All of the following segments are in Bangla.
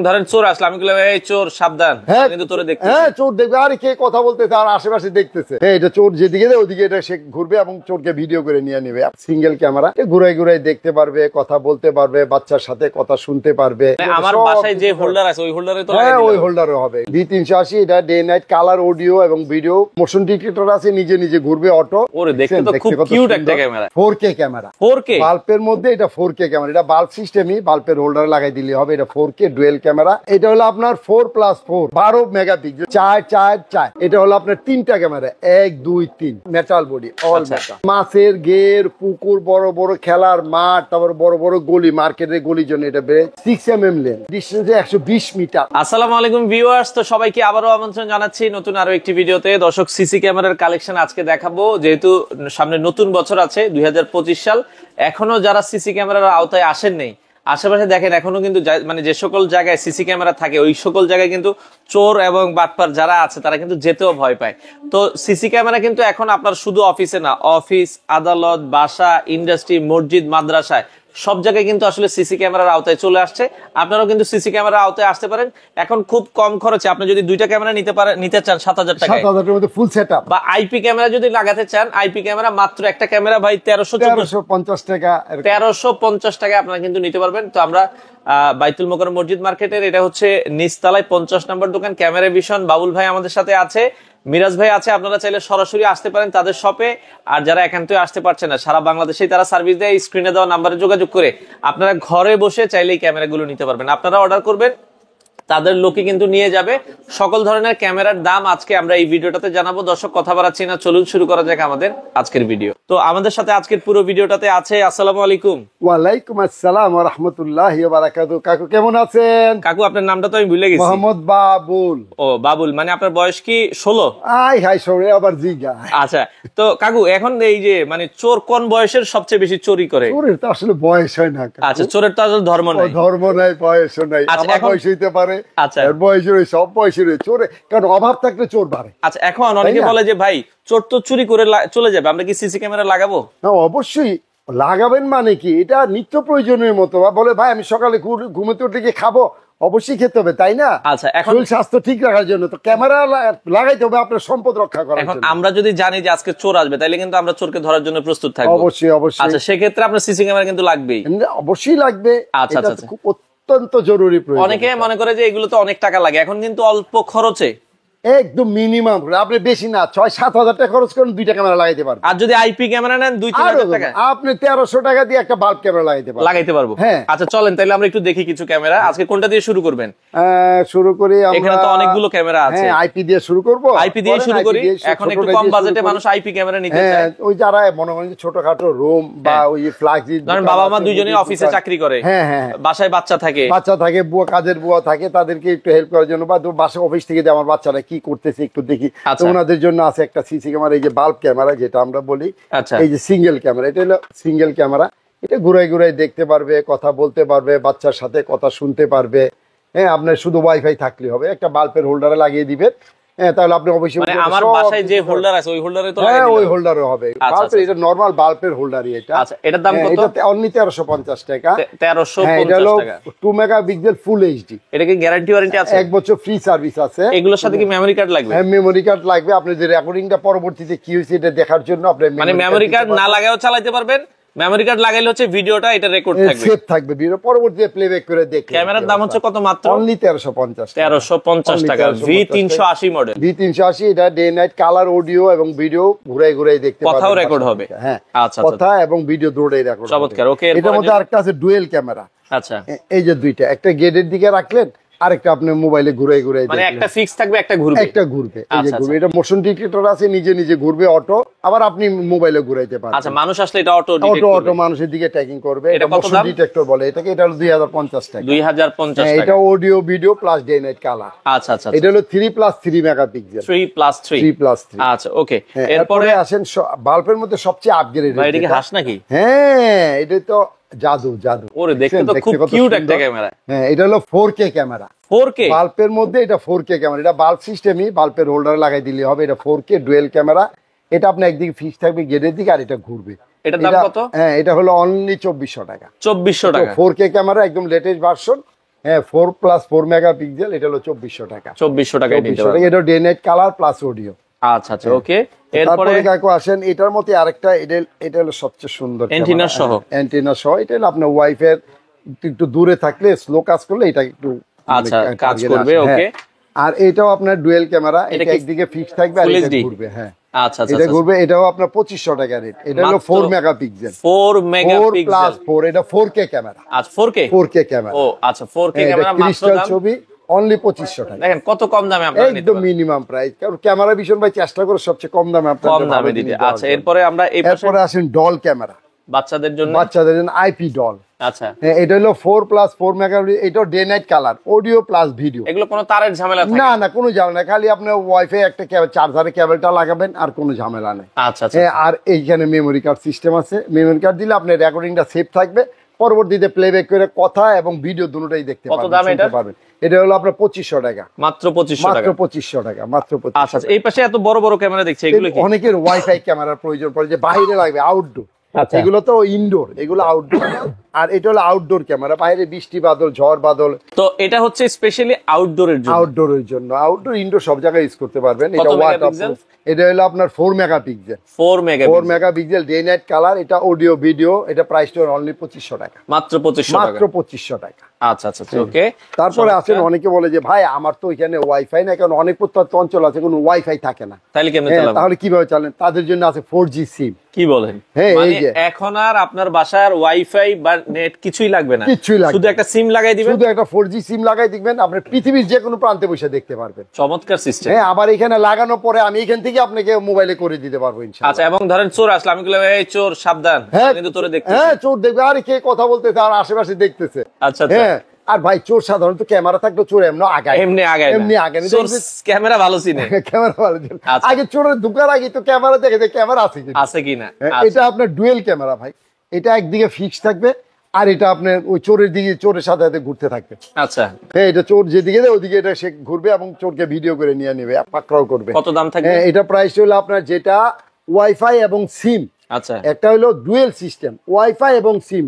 ধরেন চোর আসলে আমি বললাম এই চোর সাবধান, কিন্তু তোরে দেখতে হ্যাঁ চোর দেখবে, আরে কে কথা বলতেছে আর আশেপাশে দেখতেছে, এটা চোর যেদিকে যায় ওদিকে এটা সে ঘুরবে এবং চোরকে ভিডিও করে নিয়ে নেবে। সিঙ্গেল ক্যামেরা, ঘুরাই ঘুরাই দেখতে পারবে, কথা বলতে পারবে, বাচ্চার সাথে কথা শুনতে পারবে। আমার বাসায় যে হোল্ডার আছে ওই হোল্ডারে তো হ্যাঁ ওই হোল্ডারে হবে। V380 এটা ডে নাইট কালার অডিও এবং ভিডিও, মোশন ডিটেক্টর আছে, নিজে নিজে ঘুরবে অটো। ওরে দেখতে তো খুব কিউট একটা ক্যামেরা, 4K ক্যামেরা, 4K বাল্বের মধ্যে এটা 4K ক্যামেরা। এটা বাল্ব সিস্টেমই, বাল্বের হোল্ডারে লাগাই দিলে হবে। এটা 4K ডুয়েল ক্যামেরা। এটা হলো আপনার 4+4 12 মেগাপিক্সেল, 4+4+4। এটা হলো আপনার তিনটা camera, 1 2 3 metal body, all metal. মাছের গের, পুকুর, বড় বড় খেলার মাঠ, তারপর বড় বড় গলি, মার্কেটের গলির জন্য এটা 6mm লেন, ডিসটেন্সে 120 মিটার। আসসালামু আলাইকুম ভিউয়ার্স, তো সবাইকে আবারও আমন্ত্রণ জানাচ্ছি নতুন আরো একটি ভিডিওতে। দর্শক, সিসি ক্যামেরার কালেকশন আজকে দেখাবো। যেহেতু সামনে নতুন বছর আছে 2025 সাল, এখনো যারা সিসি ক্যামেরার আওতায় আসেন নেই, আশেপাশে দেখেন এখনো কিন্তু মানে যে সকল জায়গায় সিসি ক্যামেরা থাকে ওই সকল জায়গায় কিন্তু চোর এবং বাটপার যারা আছে তারা কিন্তু যেতেও ভয় পায়। তো সিসি ক্যামেরা কিন্তু এখন আপনার শুধু অফিসে না, অফিস, আদালত, বাসা, ইন্ডাস্ট্রি, মসজিদ, মাদ্রাসায় সব জায়গায় কিন্তু আসলে সিসি ক্যামেরার আওতায় চলে আসছে। আপনারাও কিন্তু সিসি ক্যামেরার আওতায় আসতে পারেন এখন খুব কম খরচে। আপনি যদি দুইটা ক্যামেরা নিতে চান 7,000 টাকায়, 7,000 মধ্যে ফুল সেটআপ, বা আইপি ক্যামেরা যদি লাগাতে চান, আইপি ক্যামেরা মাত্র একটা ক্যামেরা ভাই 1350 টাকা, 1350 টাকায় আপনারা কিন্তু নিতে পারবেন। তো আমরা বাইতুল মোকাররম মসজিদ মার্কেটের, এটা হচ্ছে নিচতলায় 50 নম্বর দোকান, ক্যামেরা ভিশন। বাবুল ভাই আমাদের সাথে আছে, মিরাজ ভাই আছে। আপনারা চাইলে সরাসরি আসতে পারেন তাদের শপে। আর যারা একান্তই আসতে পারছে না, সারা বাংলাদেশেই তারা সার্ভিস দেয়। স্ক্রিনে দেওয়া নাম্বারে যোগাযোগ করে আপনারা ঘরে বসে চাইলেই ক্যামেরাগুলো নিতে পারবেন। আপনারা অর্ডার করবেন, তাদের লোকে কিন্তু নিয়ে যাবে। সকল ধরনের ক্যামেরার দাম আজকে আমরা এই ভিডিওটাতে জানাবো। দর্শক, কথা বাড়াচ্ছি না, চলুন শুরু করা যাক আমাদের আজকের ভিডিও। তো আমাদের সাথে আজকের পুরো ভিডিওটাতে আছে, আসসালামু আলাইকুম। ওয়ালাইকুম আসসালাম ওয়া রাহমাতুল্লাহি ওয়া বারাকাতুহু। কাকু কেমন আছেন? কাকু আপনার নামটা তো আমি ভুলে গেছি। মোহাম্মদ বাবুল। ও বাবুল, মানে আপনার বয়স কি 16? আই হাই সরে আবার জিগা। আচ্ছা, তো কাকু এখন এই যে মানে চোর কোন বয়সের সবচেয়ে বেশি চুরি করে? চোরের তো আসলে বয়স হয় না। আচ্ছা, চোরের তো আসলে ধর্ম নাই, ধর্ম নাই, বয়সও নাই। আমার বয়স হইতে পারে, আচ্ছা এর বয়সের সব বয়সের চোরে, কারণ অভাব থাকলে চোর বাড়ে। আচ্ছা, এখন অনেকে বলে যে ভাই চোর তো চুরি করে চলে যাবে, আমরা কি সিসি ক্যামেরা লাগাবো? না, অবশ্যই লাগাবেন। মানে কি, এটা নিত্য প্রয়োজনের মতো। বলে ভাই আমি সকালে ঘুমোতে উঠে গিয়ে খাবো, অবশ্যই খেতে হবে, তাই না? আচ্ছা, এখন শরীর স্বাস্থ্য ঠিক রাখার জন্য তো ক্যামেরা লাগাইতে হবে, আপনার সম্পদ রক্ষা করার জন্য। এখন আমরা যদি জানি যে আজকে চোর আসবে, তাইলে কিন্তু আমরা চোরকে ধরার জন্য প্রস্তুত থাকবো। অবশ্যই অবশ্যই। আচ্ছা, সেক্ষেত্রে আপনার সিসি ক্যামেরা কিন্তু লাগবেই। অবশ্যই লাগবে। আচ্ছা আচ্ছা, খুব অত্যন্ত জরুরি প্রয়োজন। অনেকে মনে করে যে এগুলো তো অনেক টাকা লাগে, এখন কিন্তু অল্প খরচে একদম মিনিমাম, আপনি বেশি না 6-7 হাজার টাকা খরচ করেন, 2টা ক্যামেরা লাগাইতে পারবেন। আর যদি আইপি ক্যামেরা নেন 2-3 হাজার টাকা, আপনি 1300 টাকা দিয়ে একটা বাল্ব ক্যামেরা লাগাইতে পারবো। হ্যাঁ, আচ্ছা চলেন তাহলে আমরা একটু দেখি কিছু ক্যামেরা। আজকে কোনটা দিয়ে শুরু করবেন? শুরু করি আমরা, এখানে তো অনেকগুলো ক্যামেরা আছে। হ্যাঁ, আইপি দিয়ে শুরু করব। আইপি দিয়ে শুরু করি, এখন একটু কম বাজেটে মানুষ আইপি ক্যামেরা নিতে চায়। ওই যারা মনে করেন ছোটখাটো রুম বা ওই ফ্ল্যাক্সি, ধরেন বাবা মা দুইজনেই অফিসে চাকরি করে, হ্যাঁ হ্যাঁ, বাসায় বাচ্চা থাকে, বুয়া, কাজের বুয়া থাকে, তাদেরকে একটু হেল্প করার জন্য, বা বাসা অফিস থেকে আমার বাচ্চারা কি করতেছে একটু দেখি, তো ওনাদের জন্য আছে একটা সিসি ক্যামেরা। এই যে বাল্ব ক্যামেরা যেটা আমরা বলি, এই যে সিঙ্গেল ক্যামেরা, এটা হলো সিঙ্গেল ক্যামেরা। এটা ঘুরাই ঘুরাই দেখতে পারবে, কথা বলতে পারবে, বাচ্চার সাথে কথা শুনতে পারবে। হ্যাঁ, আপনার শুধু ওয়াইফাই থাকলে হবে, একটা বাল্বের হোল্ডারে লাগিয়ে দিবেন। হ্যাঁ, তাহলে আপনি অবশ্যই, মানে আমার বাসায় যে হোল্ডার আছে ওই হোল্ডারে তো লাগাই দিবেন। ওই হোল্ডারে হবে। এটা নরমাল বাল্বের হোল্ডারই এটা। আচ্ছা, এটার দাম কত? এটা অনলি 1350 টাকা। 1350 টাকা। 2 মেগাপিক্সেল ফুল এইচডি। এটা কি গ্যারান্টি ওয়ারেন্টি আছে? 1 বছর ফ্রি সার্ভিস আছে। এগুলোর সাথে কি মেমরি কার্ড লাগবে? হ্যাঁ, মেমরি কার্ড লাগবে। আপনি যে রেকর্ডিংটা পরবর্তীতে কি হইছে এটা দেখার জন্য আপনি মানে মেমরি কার্ড না লাগায়ও চালাতে পারবেন। মেমরি কার্ড লাগাইলে হচ্ছে ভিডিওটা এটা রেকর্ড থাকবে, সেভ থাকবে, ভিডিও পরবর্তীতে প্লেব্যাক করে দেখতে। ক্যামেরার দাম হচ্ছে কত? মাত্র অনলি 1350 টাকা। V380 model. V380 এটা ডে নাইট কালার অডিও এবং ভিডিও ঘুরাই ঘুরাই দেখতে পারবেন, কথাও রেকর্ড হবে। হ্যাঁ, আচ্ছা, কথা এবং ভিডিও দুটোই রেকর্ড হবে। চমৎকার। ওকে, এটার মধ্যে আরেকটা আছে ডুয়েল ক্যামেরা। আচ্ছা, এই যে দুইটা, একটা গেটের দিকে রাখলেন, আরেকটা আপনি মোবাইলে ঘুরাই ঘুরাই, মানে একটা ফিক্স থাকবে, একটা ঘুরবে। এই যে ঘুরবে। এটা মোশন ডিটেক্টর আছে, নিজে নিজে ঘুরবে অটো, আবার আপনি মোবাইলে ঘুরাইতে পারবেন। আচ্ছা, মানুষ আসলে এটা অটো মানুষের দিকে ট্র্যাকিং করবে। এটা মোশন ডিটেক্টর বলে এটাকে। এটা হলো 2050 টাকা। 2050 টাকা। এটা audio video plus day night colour. আচ্ছা আচ্ছা, এটা হলো 3+3 মেগাপিক্সেল। 3+3। আচ্ছা, ওকে। এরপরে আসেন বাল্বের মধ্যে সবচেয়ে আপগ্রেড। ভাই, এটা কি হাঁস নাকি? হ্যাঁ, এটা তো জাদু। ওরে দেখতে তো খুব কিউট একটা ক্যামেরা। হ্যাঁ, এটা হলো 4K ক্যামেরা। 4K বাল্বের মধ্যে এটা 4K ক্যামেরা। এটা বাল্ব সিস্টেমই, বাল্বের হোল্ডারে লাগাই দিলে হবে। এটা 4K ডুয়েল ক্যামেরা। এটা আপনি একদিকে ফিক্স থাকবে গেটের দিকে, আর এটা ঘুরবে। এটার দাম কত? হ্যাঁ, এটা হলো অনলি 2400 টাকা। 2400 টাকা। 4K ক্যামেরা, একদম লেটেস্ট ভার্সন। হ্যাঁ 4+4 মেগাপিক্সেল, এটা হলো 2400 টাকা। 2400 টাকায় নিতে 2400 পারবেন। টাকা, এটা day night colour plus audio. আচ্ছা আচ্ছা, ওকে। এরপরে তারপরে কাকু আসেন, এটার মধ্যে আরেকটা, এটা হলো সবচেয়ে সুন্দর অ্যান্টেনা সহ। অ্যান্টেনা সহ, এটা হলো আপনার ওয়াইফাই একটু দূরে থাকলে স্লো কাজ করলে এটা একটু আচ্ছা কাজ করবে, ওকে। আর এটাও আপনার ডুয়েল ক্যামেরা, এটা একদিকে ফিক্স থাকবে আর এটা ঘুরবে। হ্যাঁ আচ্ছা আচ্ছা, এটা ঘুরবে, এটাও আপনার 2500 টাকা রেট। এটা হলো 4 মেগাপিক্সেল, 4 মেগাপিক্সেল 4+4, এটা 4K ক্যামেরা। আচ্ছা 4K 4K ক্যামেরা, ও আচ্ছা 4K ক্যামেরা, মাত্র ক্রিস্টাল দাম ছবি অনলি 2500 টাকা। দেখেন কত কম দামে আপনারা নিতে একদম পারেন, মিনিমাম প্রাইস, কারণ ক্যামেরা ভীষণ ভাই চেষ্টা করে সবচেয়ে কম দামে আপনাদের কম দামে দিতে। আচ্ছা এরপরে আমরা এই পাশে এরপরে আসেন ডল ক্যামেরা, বাচ্চাদের জন্য আইপি ডল। আচ্ছা হ্যাঁ এটা হলো 4+4 মেগাপিক্সেল, এটা day night colour, audio plus video. এগুলো কোনো তারের ঝামেলা থাকে না না, কোনো ঝামেলা না, খালি আপনার ওয়াইফাই একটা চার্জারে কেবলটা লাগাবেন, আর কোনো ঝামেলা নেই। আচ্ছা আচ্ছা, হ্যাঁ আর এইখানে মেমোরি কার্ড সিস্টেম আছে, মেমোরি কার্ড দিলে আপনার রেকর্ডিংটা সেভ থাকবে, পরবর্তীতে প্লেব্যাক করে কথা এবং ভিডিও দুটোই দেখতে কত দাম পারবেন। এটা হলো আপনার 2500 টাকা, মাত্র 2500 টাকা। মাত্র 2500 টাকা, মাত্র 2500। আচ্ছা এই পাশে এত বড় বড় ক্যামেরা দেখছি, এগুলো কি? অনেকের ওয়াইফাই ক্যামেরার প্রয়োজন পড়ে, যে বাইরে লাগবে, আউটডোর। আচ্ছা এগুলো তো ইনডোর, এগুলো আউটডোর। আর এটা হলো আউটডোর ক্যামেরা, বাইরে বৃষ্টি বাদল ঝড় বাদল, তো এটা হচ্ছে স্পেশালি আউটডোরের জন্য। আউটডোরের জন্য, আউটডোর ইনডোর সব জায়গায় ইউজ করতে পারবেন। কত এটা মেগাপিক্সেল? এটা হলো আপনার 4 megapixel, 4 megapixel, 4 megapixel day night colour, এটা অডিও ভিডিও, এটা প্রাইসটা অনলি 2500 টাকা, মাত্র 2500 টাকা। মাত্র 2500 টাকা। আচ্ছা আচ্ছা ওকে। তারপরে আসেন, অনেকে বলে যে ভাই আমার তো এখানে ওয়াইফাই না, কারণ অনেক প্রত্যন্ত অঞ্চল আছে কোনো ওয়াইফাই থাকে না, তাহলে কেমনে চালাবেন? তাহলে কিভাবে চালান? তাদের জন্য আছে 4G সিম। কি বলেন? হ্যাঁ, মানে এই যে এখন আর আপনার বাসার ওয়াইফাই বা নেট কিছুই লাগবে না, কিছুই লাগবে শুধু একটা সিম লাগাই দিবেন, শুধু একটা 4G সিম লাগাই দিবেন, আপনি পৃথিবীর যে কোনো প্রান্তে বসে দেখতে পারবেন। চমৎকার সিস্টেম। হ্যাঁ আবার এখানে লাগানোর পরে আমি এখান থেকে আপনাকে মোবাইলে করে দিতে পারবো ইনশাআল্লাহ। আচ্ছা এবং ধরেন চোর আসলে আমি বললাম এই চোর সাবধান, হ্যাঁ কিন্তু তোরে দেখতে। হ্যাঁ চোর দেখবে, আরে কে কথা বলতেছে আর আশেপাশে দেখতেছে। আচ্ছা আচ্ছা, হ্যাঁ আর ভাই চোর সাধারণত ক্যামেরা থাকলে চোর এমনি আগায়, এমনি আগায় না। এমনি আগায় না। চোর ক্যামেরা ভালো চিনে। ক্যামেরা ভালো ছিল। আচ্ছা। আগে চোরের ঢুকার আগে তো ক্যামেরা দেখে যে ক্যামেরা আছে কিনা। আছে কিনা। হ্যাঁ, এটা আপনার ডুয়েল ক্যামেরা ভাই, এটা একদিকে ফিক্স থাকবে আর এটা আপনার ওই চোরের দিকে, চোরের সাথে সাথে ঘুরতে থাকবে। আচ্ছা হ্যাঁ এটা চোর যেদিকে যায় ওদিকে এটা সে ঘুরবে এবং চোরকে ভিডিও করে নিয়ে নেবে, পাকড়াও করবে। কত দাম থাকবে? হ্যাঁ এটা প্রাইস হলো আপনার, যেটা ওয়াইফাই এবং সিম, আচ্ছা একটা হলো ডুয়েল সিস্টেম ওয়াইফাই এবং সিম।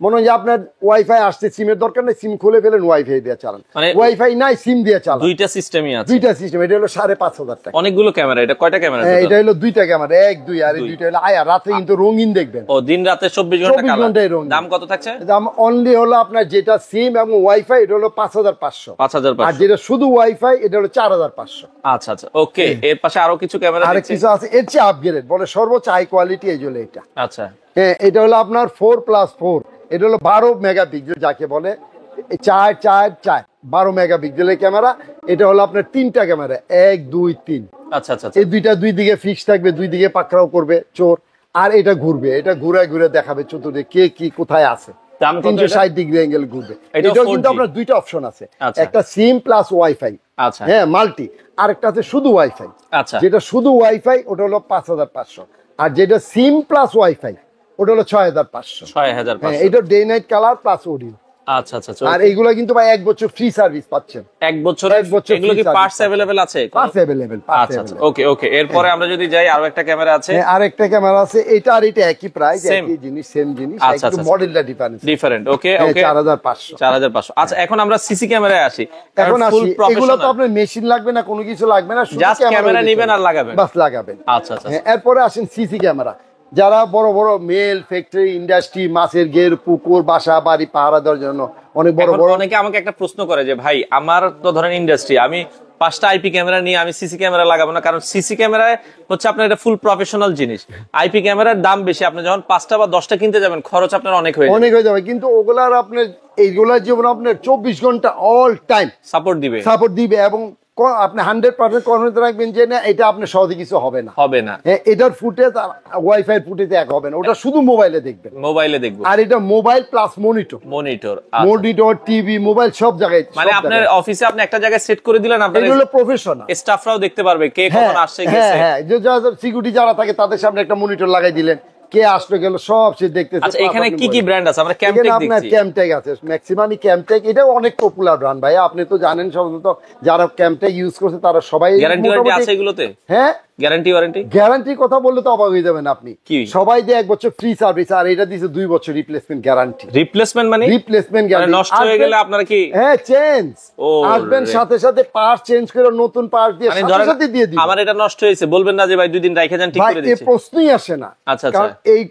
মনে হয় যে আপনার ওয়াইফাই আসছে, সিমের দরকার নেই, সিম খুলে ফেলেন, ওয়াইফাই দিয়ে চালান। মানে ওয়াইফাই নাই, সিম দিয়ে চালান। দুইটা সিস্টেমই আছে, দুইটা সিস্টেম। এটা হলো 5500 টাকা। অনেকগুলো ক্যামেরা। এটা কয়টা ক্যামেরা? এটা হলো দুইটা ক্যামেরা, 1 2, আর এই দুইটা হলো আয়া, রাতে কিন্তু রঙিন দেখবেন। ও দিন রাতে 24 ঘন্টা 24 কালার। ঘন্টায় রঙিন। দাম কত থাকছে? দাম অনলি হলো আপনার যেটা সিম এবং ওয়াইফাই, এটা হলো 5500, আর 5500। যেটা শুধু ওয়াইফাই এটা হলো 4500। আচ্ছা আচ্ছা ওকে। এর পাশে আরো কিছু ক্যামেরা আর দেখছি। কিছু আছে এর চেয়ে আপগ্রেড, বলে সর্বোচ্চ হাই কোয়ালিটি, এই জন্য এটা। আচ্ছা হ্যাঁ এটা হলো আপনার 4+4, এটা হলো 12 মেগাপিক্সেল, যাকে বলে 4 মেগাপিক্সেলের ক্যামেরা। এটা হলো আপনার 3টা ক্যামেরা, 1 2 3। আচ্ছা আচ্ছা এই দুইটা দুই দিকে ফিক্স থাকবে, দুই দিকে পাকড়াও করবে চোর, আর এটা ঘুরবে, এটা ঘুরে ঘুরে দেখাবে চতুর্দিকে কে কি কোথায় আছে। দাম কত? 360 ডিগ্রি অ্যাঙ্গেল ঘুরবে। এটাও এটাও কিন্তু 4G? আপনার দুইটা অপশন আছে, আচ্ছা। একটা সিম প্লাস ওয়াইফাই, আচ্ছা হ্যাঁ মাল্টি, আর একটা আছে শুধু ওয়াইফাই। আচ্ছা যেটা শুধু ওয়াইফাই ওটা হলো 5500, আর যেটা সিম প্লাস ওয়াইফাই ওটা হলো 6500। 6500। হ্যাঁ এটা day night colour plus audio. আচ্ছা আচ্ছা আর এইগুলো কিন্তু ভাই 1 বছর ফ্রি সার্ভিস পাচ্ছেন। 1 বছর। 1 বছর এগুলো কি free পার্টস service अवेलेबल আছে? পার্টস अवेलेबल, আচ্ছা আচ্ছা ওকে ওকে। এরপরে আমরা যদি যাই, আরো একটা ক্যামেরা আছে। হ্যাঁ আরেকটা ক্যামেরা আছে, এটা আর এটা একই প্রাইস, Same? একই জিনিস, সেম জিনিস, আচ্ছা, একটু আচ্ছা। মডেলটা ডিফারেন্স। ডিফারেন্ট। ওকে ওকে। 4500। 4500। আচ্ছা এখন আমরা সিসি ক্যামেরায় আসি। এখন ফুল আসি, এগুলো তো আপনার মেশিন লাগবে না, কোনো কিছু লাগবে না, শুধু জাস্ট ক্যামেরা নেবেন আর লাগাবেন, বাস লাগাবেন। আচ্ছা আচ্ছা হ্যাঁ, এরপরে আসেন সিসি ক্যামেরা, যারা বড় বড় মেল ফ্যাক্টরি, ইন্ডাস্ট্রি, মাছের গের, পুকুর, বাসা বাড়ি পাহারা দেওয়ার জন্য অনেক বড় এখন বড়। অনেকে আমাকে একটা প্রশ্ন করে যে ভাই আমার তো ধরেন ইন্ডাস্ট্রি, আমি 5টা আইপি ক্যামেরা নিয়ে আমি সিসি ক্যামেরা লাগাবো না, কারণ সিসি ক্যামেরায় হচ্ছে আপনার এটা ফুল প্রফেশনাল জিনিস। আইপি ক্যামেরার দাম বেশি, আপনি যখন 5টা বা 10টা কিনতে যাবেন খরচ আপনার অনেক হয়ে যাবে। অনেক হয়ে যাবে, কিন্তু ওগুলার আপনার এইগুলার জীবন আপনার 24 ঘন্টা অল টাইম সাপোর্ট দিবে, সাপোর্ট দিবে, এবং আপনি 100% কনফিডেন্স রাখবেন যে না এটা আপনার সহজে কিছু হবে না। হবে না। হ্যাঁ এটার ফুটেজ আর ওয়াইফাই ফুটেজ এক হবে না, ওটা শুধু মোবাইলে দেখবেন, মোবাইলে দেখবো। আর এটা mobile plus monitor, monitor monitor TV mobile সব জায়গায়। মানে আপনার অফিসে আপনি একটা জায়গায় সেট করে দিলেন, আপনার এটা হলো প্রফেশনাল, স্টাফরাও দেখতে পারবে কে কখন আসছে হ্যাঁ গেছে। হ্যাঁ, যে যারা সিকিউরিটি যারা থাকে তাদের সামনে একটা মনিটর লাগাই দিলেন, কে আসলো গেল সব সে দেখতেছে। আচ্ছা এখানে কি কি ব্র্যান্ড আছে? আমরা এখানে ক্যামটেক আপনার দেখছি। ক্যামটেক আছে, ম্যাক্সিমামই ক্যামটেক, এটাও অনেক পপুলার ব্র্যান্ড ভাই, আপনি তো জানেন সাধারণত যারা ক্যামটেক ইউজ করছে তারা সবাই গ্যারান্টি ওয়ারেন্টি আছে এগুলোতে? হ্যাঁ গ্যারান্টি ওয়ারেন্টি? গ্যারান্টির কথা বললে তো অবাক হয়ে যাবেন আপনি। কি? সবাই দিয়ে 1 বছর ফ্রি সার্ভিস, আর এটা দিয়েছে 2 বছর রিপ্লেসমেন্ট গ্যারান্টি। রিপ্লেসমেন্ট মানে? রিপ্লেসমেন্ট মানে গ্যারান্টি, নষ্ট হয়ে গেলে আপনারা কি? হ্যাঁ চেঞ্জ। ও আসবেন রে। সাথে সাথে পার্ট চেঞ্জ করে নতুন পার্ট দিয়ে মানে সাথে ধরেন সাথে দিয়ে দিবেন। আমার এটা নষ্ট হয়েছে, বলবেন না যে ভাই 2 দিন রাইখা যান ঠিক ভাই করে এই দিচ্ছি? প্রশ্নই আসে না। আচ্ছা, কারণ আচ্ছা। এই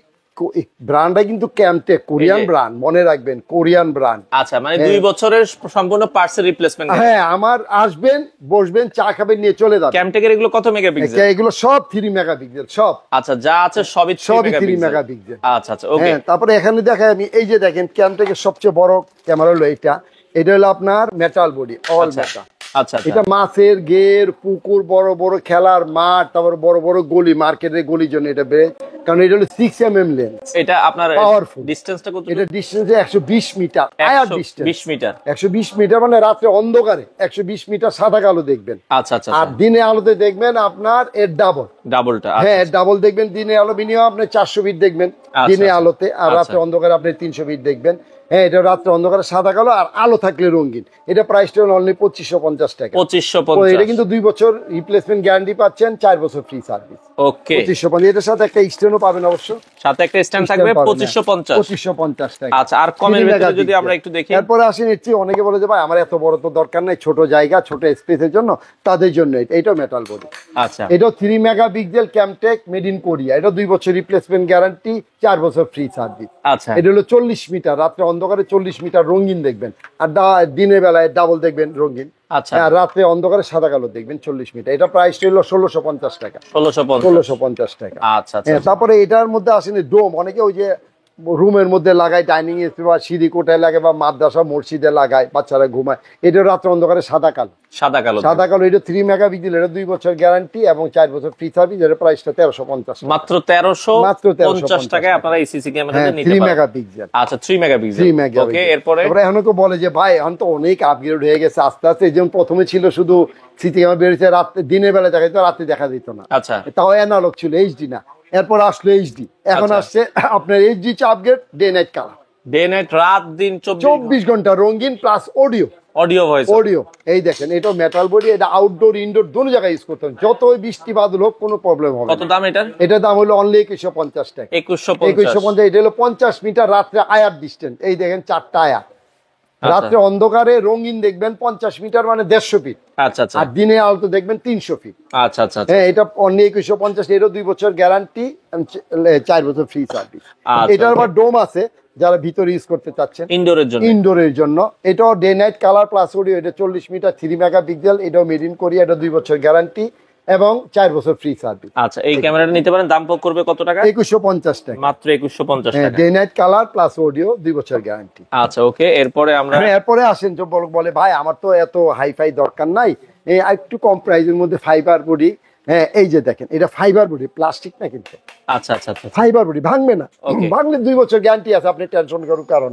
ব্র্যান্ডটা কিন্তু ক্যামটেক, কোরিয়ান এই যে। ব্র্যান্ড, মনে রাখবেন কোরিয়ান ব্র্যান্ড। আচ্ছা, মানে 2 বছরের সম্পূর্ণ পার্টসের রিপ্লেসমেন্ট। হ্যাঁ, আমার আসবেন, বসবেন, চা খাবেন, নিয়ে চলে যাবেন। ক্যামটেকের এগুলো কত মেগাপিক্সেল? এগুলো সব 3 মেগাপিক্সেল সব। আচ্ছা, যা আছে সবই 3 সবই 3 মেগাপিক্সেল। মেগাপিক্সেল। আচ্ছা আচ্ছা, ওকে। হ্যাঁ, তারপরে এখানে দেখাই আমি, এই যে দেখেন ক্যামটেকের সবচেয়ে বড় ক্যামেরা হলো এটা। এটা হলো আপনার মেটাল বডি, অল মেটাল। আচ্ছা আচ্ছা। এটা মাছের গের, পুকুর, বড় বড় খেলার মাঠ, তারপর বড় বড় গলি, মার্কেটের গলির জন্য এটা বেশ, কারণ এটা হলো 6mm লেন্স। এটা আপনার পাওয়ারফুল। ডিসটেন্সটা কত? এটা ডিসটেন্সে 120 মিটার, আয়ার ডিসটেন্স 20 মিটার। 120 মিটার, মানে রাত্রে অন্ধকারে 120 মিটার সাদা কালো দেখবেন। আচ্ছা আচ্ছা। আর দিনে আলোতে দেখবেন আপনার এর ডাবল। ডাবলটা? হ্যাঁ, ডাবল দেখবেন। দিনে আলো মিনিমাম আপনি 400 ফিট দেখবেন দিনে আলোতে, আর রাত্রে অন্ধকারে আপনি 300 ফিট দেখবেন। হ্যাঁ, এটা রাত্রে অন্ধকারে সাদা কালো, আর আলো থাকলে রঙিন। এটা প্রাইসটা অনলি 2550 টাকা। 2550। এটা কিন্তু 2 বছর রিপ্লেসমেন্ট গ্যারান্টি পাচ্ছেন, 4 বছর ফ্রি সার্ভিস। ওকে। 2550। এটার সাথে একটা স্ট্যান্ডও পাবেন অবশ্য, সাথে একটা স্ট্যান্ড থাকবে 2550। 2550 টাকা। আচ্ছা, আর কমের ভিতরে যদি আমরা একটু দেখি। এরপরে আসেন, এর চেয়ে অনেকে বলে যে ভাই আমার এত বড় তো দরকার নাই, ছোট জায়গা, ছোট স্পেসের জন্য, তাদের জন্য এটাও মেটাল বডি। আচ্ছা, এটাও 3 megapixel Camtek, made in Korea. এটা 2 বছর রিপ্লেসমেন্ট গ্যারান্টি, 4 বছর ফ্রি সার্ভিস। আচ্ছা। এটা হলো 40 মিটার, রাত্রে অন্ধকারে 40 মিটার রঙিন দেখবেন, আর দিনের বেলায় ডাবল দেখবেন রঙিন। আচ্ছা। আর রাত্রে অন্ধকারে সাদা কালো দেখবেন 40 মিটার। এটা প্রাইস হলো 1650 টাকা। 1650 টাকা। আচ্ছা আচ্ছা। হ্যাঁ, তারপরে এটার মধ্যে আসেন ডোম, অনেকে ওই যে রুমের মধ্যে লাগায়, ডাইনিং স্পেস বা সিঁড়ি কোটায় লাগে, বা মাদ্রাসা মসজিদে লাগায়, বাচ্চারা ঘুমায়। এটা রাত্রে অন্ধকারে সাদা কালো। সাদা কালো। এটা 3 মেগাপিক্সেল, এটা 2 বছর গ্যারান্টি এবং 4 বছর ফ্রি সার্ভিস। এর প্রাইসটা 1350। মাত্র 1350 টাকায় আপনারা এই সিসি ক্যামেরাটা নিতে পারেন। 3 মেগাপিক্সেল। আচ্ছা, 3 মেগাপিক্সেল। 3 মেগাপিক্সেল। ওকে, এরপরে অনেকে বলে যে ভাই এখন তো অনেক আপগ্রেড হয়ে গেছে আস্তে আস্তে। যেমন প্রথমে ছিল শুধু সিসি ক্যামেরা বেরিয়েছে রাতে, দিনের বেলা দেখা যেত, রাতে দেখা যেত না। আচ্ছা। তাও অ্যানালগ ছিল, এইচডি না। এরপর আসলো এইচডি, এখন আচ্ছা। আসছে আপনার HD upgrade, day night colour, day night, রাত দিন 24 ঘন্টা রঙিন, প্লাস অডিও। ভয়েস। অডিও, এই দেখেন, এটা মেটাল বডি। এটা আউটডোর ইনডোর দোনো জায়গায় ইউজ করতে হবে, যতই বৃষ্টি বাদল হোক কোনো প্রবলেম হবে কত না। দাম এটার? এটার দাম হলো অনলি 2150 টাকা। 2150। এটা হলো 50 মিটার রাত্রে আয়ার ডিস্টেন্স। এই দেখেন 4টা আয়ার, রাত্রে অন্ধকারে রঙিন দেখবেন 50 মিটার, মানে 150 ফিট। আচ্ছা আচ্ছা। আর দিনে আলো দেখবেন 300 ফিট। আচ্ছা আচ্ছা। হ্যাঁ, এটা অনলি 2150। এরও 2 বছর গ্যারান্টি, 4 বছর ফ্রি সার্ভিস। এটার আবার ডোম আছে, যারা ভিতরে ইউজ করতে চাচ্ছেন ইনডোরের জন্য। এটাও day night colour plus audio. এটা 40 মিটার, 3 মেগাপিক্সেল। এটাও মেড ইন কোরিয়া। এটা 2 বছর গ্যারান্টি এবং 4 বছর ফ্রি সার্ভিস। আচ্ছা, এই ক্যামেরাটা নিতে পারেন। দাম করবে কত টাকা? 2150 টাকা। মাত্র 2150 টাকা। Day night colour plus audio, 2 বছর গ্যারান্টি। আচ্ছা, ওকে। এরপরে আমরা এরপরে আসেন, যে বলে ভাই আমার তো এত হাইফাই দরকার নাই, একটু কম প্রাইসের মধ্যে ফাইবার বডি। হ্যাঁ, এই যে দেখেন, এটা ফাইবার বডি, প্লাস্টিক না কিন্তু। আচ্ছা আচ্ছা আচ্ছা। ফাইবার বডি, ভাঙবে না। ভাঙলে 2 বছর গ্যারান্টি আছে, আপনি টেনশন করার কারণ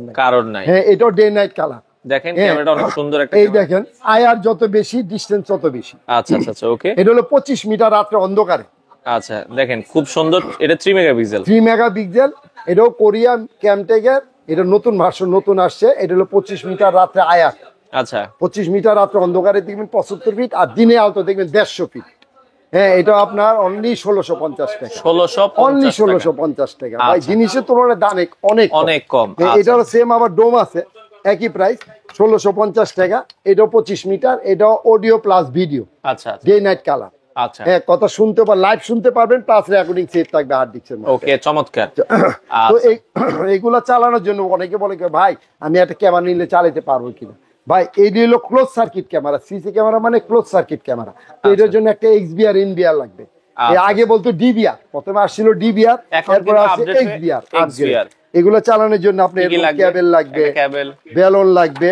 নাই। হ্যাঁ, এটাও ডে নাইট কালার। দেখেন ক্যামেরাটা অনেক সুন্দর একটা এই দেখেন, আয়ার যত বেশি, ডিসটেন্স তত বেশি। আচ্ছা আচ্ছা আচ্ছা, ওকে। এটা হলো 25 মিটার রাত্রে অন্ধকারে। আচ্ছা, দেখেন খুব সুন্দর। এটা 3 মেগাপিক্সেল। 3 মেগাপিক্সেল। এটাও কোরিয়ান ক্যামটেকের। এটা নতুন ভার্সন, নতুন আসছে। এটা হলো 25 মিটার রাত্রে আয়ার। আচ্ছা, 25 মিটার রাত্রে অন্ধকারে দেখবেন 75 ফিট, আর দিনে আলো দেখবেন 150 ফিট। হ্যাঁ, এটা আপনার অনলি 1650 টাকা। 1650 টাকা। ভাই জিনিসের তুলনায় দাম অনেক কম। এটারও সেম আবার ডোম আছে, একই প্রাইস, 1650 টাকা। এটাও 25 মিটার। এটাও অডিও প্লাস ভিডিও। আচ্ছা, ডে নাইট কালার। আচ্ছা। হ্যাঁ, কথা শুনতে বা লাইভ শুনতে পারবেন, প্লাস রেকর্ডিং সেভ থাকবে হার্ড ডিস্কের মধ্যে। ওকে, চমৎকার। তো এইগুলা চালানোর জন্য অনেকে বলে ভাই আমি একটা ক্যামেরা নিলে চালাতে পারবো কিনা। ভাই এটি হলো close circuit camera. CC camera মানে ক্লোজ সার্কিট ক্যামেরা। তো এটার জন্য একটা এক্সবিআর এনবিআর লাগবে। আগে বলতো ডিবিআর, প্রথমে আসছিল ডিবিআর, এরপর আসছে এক্সবিআর। এগুলো চালানোর জন্য আপনার কেবল লাগবে, বেলন লাগবে,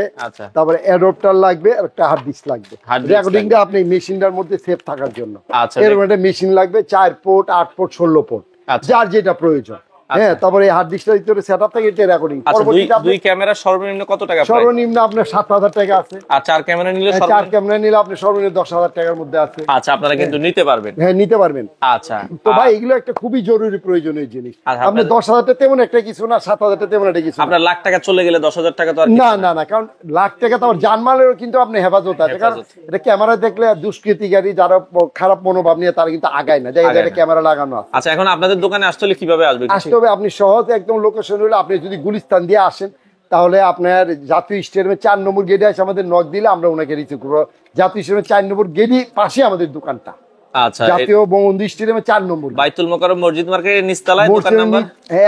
তারপরে অ্যাডাপ্টার লাগবে, আর একটা হার্ড ডিস্ক লাগবে। রেকর্ডিংটা আপনি মেশিনটার মধ্যে সেভ থাকার জন্য এরকম একটা মেশিন লাগবে। 4 পোর্ট, 8 পোর্ট, 16 পোর্ট, যার যেটা প্রয়োজন। হ্যাঁ, তারপরে এই হার্ড ডিস্কটার ভিতরে সেটআপ থাকে, এটা রেকর্ডিং। আচ্ছা, দুই ক্যামেরা সর্বনিম্ন কত টাকা? সর্বনিম্ন আপনার 7,000 টাকা আছে। আর 4 ক্যামেরা নিলে? 4 ক্যামেরা নিলে আপনি সর্বনিম্ন 10,000 টাকার মধ্যে আছে। আচ্ছা, আপনারা কিন্তু নিতে পারবেন। হ্যাঁ, নিতে পারবেন। আচ্ছা, তো ভাই এগুলো একটা খুবই জরুরি প্রয়োজনীয় জিনিস। আচ্ছা, আপনি 10,000 টা তেমন একটা কিছু না, 7,000 টা তেমন একটা কিছু না। আপনার লাখ টাকা চলে গেলে 10,000 টাকা তো আর না না না, কারণ লাখ টাকা তো আমার জানমালেরও কিন্তু আপনি হেফাজত আছে। কারণ এটা ক্যামেরা দেখলে দুষ্কৃতিকারী যারা খারাপ মনোভাব নিয়ে তারা কিন্তু আগায় না, জায়গায় জায়গায় ক্যামেরা লাগানো আছে। আচ্ছা, এখন আপনাদের দোকানে আসতে হলে কিভাবে আসবে? আসতে হবে আপনি সহজে একদম লোকেশন হলে, আপনি যদি গুলিস্তান দিয়ে আসেন তাহলে আপনার জাতীয় স্টেডিয়ামে 4 নম্বর গেটে এসে আমাদের নক দিলে আমরা ওনাকে রিসিভ করবো। জাতীয় স্টেডিয়ামে 4 নম্বর গেটই পাশে আমাদের দোকানটা। আচ্ছা, জাতীয় বঙ্গবন্ধু স্টেডিয়ামে 4 নম্বর, বাইতুল মোকাররম মসজিদ মার্কেটের নিচতলায় দোকান নাম্বার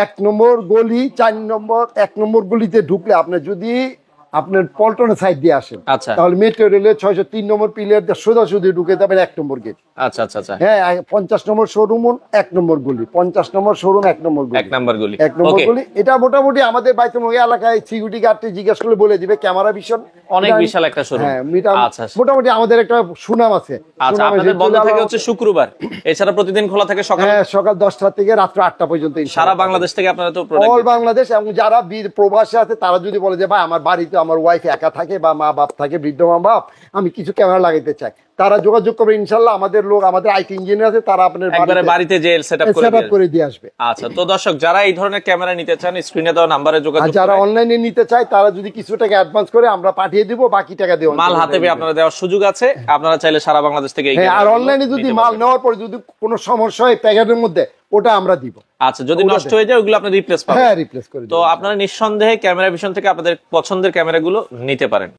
1 নম্বর গলি, 4 নম্বর 1 নম্বর গলিতে ঢুকলে আপনি যদি আপনার পল্টনের সাইড দিয়ে আসেন, আচ্ছা, তাহলে মেট্রো রেলের 603 নম্বর পিলার দিয়ে সোজাসুজি ঢুকে যাবেন 1 নম্বর গেট। আচ্ছা আচ্ছা আচ্ছা, হ্যাঁ, 50 নম্বর শোরুম 1 নম্বর গলি, 50 নম্বর শোরুম 1 নম্বর গলি, 1 নম্বর গলি, 1 নম্বর গলি। এটা মোটামুটি আমাদের বাইতুল মোকাররম এলাকায় সিকিউরিটি গার্ডকে জিজ্ঞেস করলে বলে দিবে, ক্যামেরা ভিশন অনেক বিশাল একটা শোরুম। হ্যাঁ, আচ্ছা, মোটামুটি আমাদের একটা সুনাম আছে। আচ্ছা, আপনাদের বন্ধ থাকে হচ্ছে শুক্রবার, এছাড়া প্রতিদিন খোলা থাকে সকাল 10টা থেকে রাত 8টা পর্যন্ত। সারা বাংলাদেশ থেকে আপনারা তো অল বাংলাদেশ, এবং যারা প্রবাসী আছে তারা যদি বলে যে ভাই আমার বাড়িতে আমার ওয়াইফ একা থাকে বা মা বাপ থাকে, বৃদ্ধ মা বাপ, আমি কিছু ক্যামেরা লাগাইতে চাই, তারা যোগাযোগ করবে। ইনশাআল্লাহ আমাদের লোক, আমাদের আইটি ইঞ্জিনিয়ার আছে, তারা আপনার একবারে বাড়িতে যে সেটআপ করে দিয়ে আসবে। আচ্ছা, তো দর্শক যারা এই ধরনের ক্যামেরা নিতে চান স্ক্রিনে দেওয়া নম্বরে যোগাযোগ করুন। যারা অনলাইনে নিতে চায় তারা যদি কিছু টাকা অ্যাডভান্স করে আমরা পাঠিয়ে দিব, বাকি টাকা দেব, মাল হাতে পেয়ে আপনারা দেওয়ার সুযোগ আছে। আপনারা চাইলে সারা বাংলাদেশ থেকে আর অনলাইনে যদি মাল নেওয়ার পরে যদি কোনো সমস্যা হয় প্যাকেটের মধ্যে, ওটা আমরা দিব। আচ্ছা, যদি নষ্ট হয়ে যায় ওগুলো আপনি রিপ্লেস পাবেন। হ্যাঁ, রিপ্লেস করে। তো আপনারা নিঃসন্দেহে ক্যামেরা ভিশন থেকে আপনাদের পছন্দের ক্যামেরাগুলো নিতে পারেন।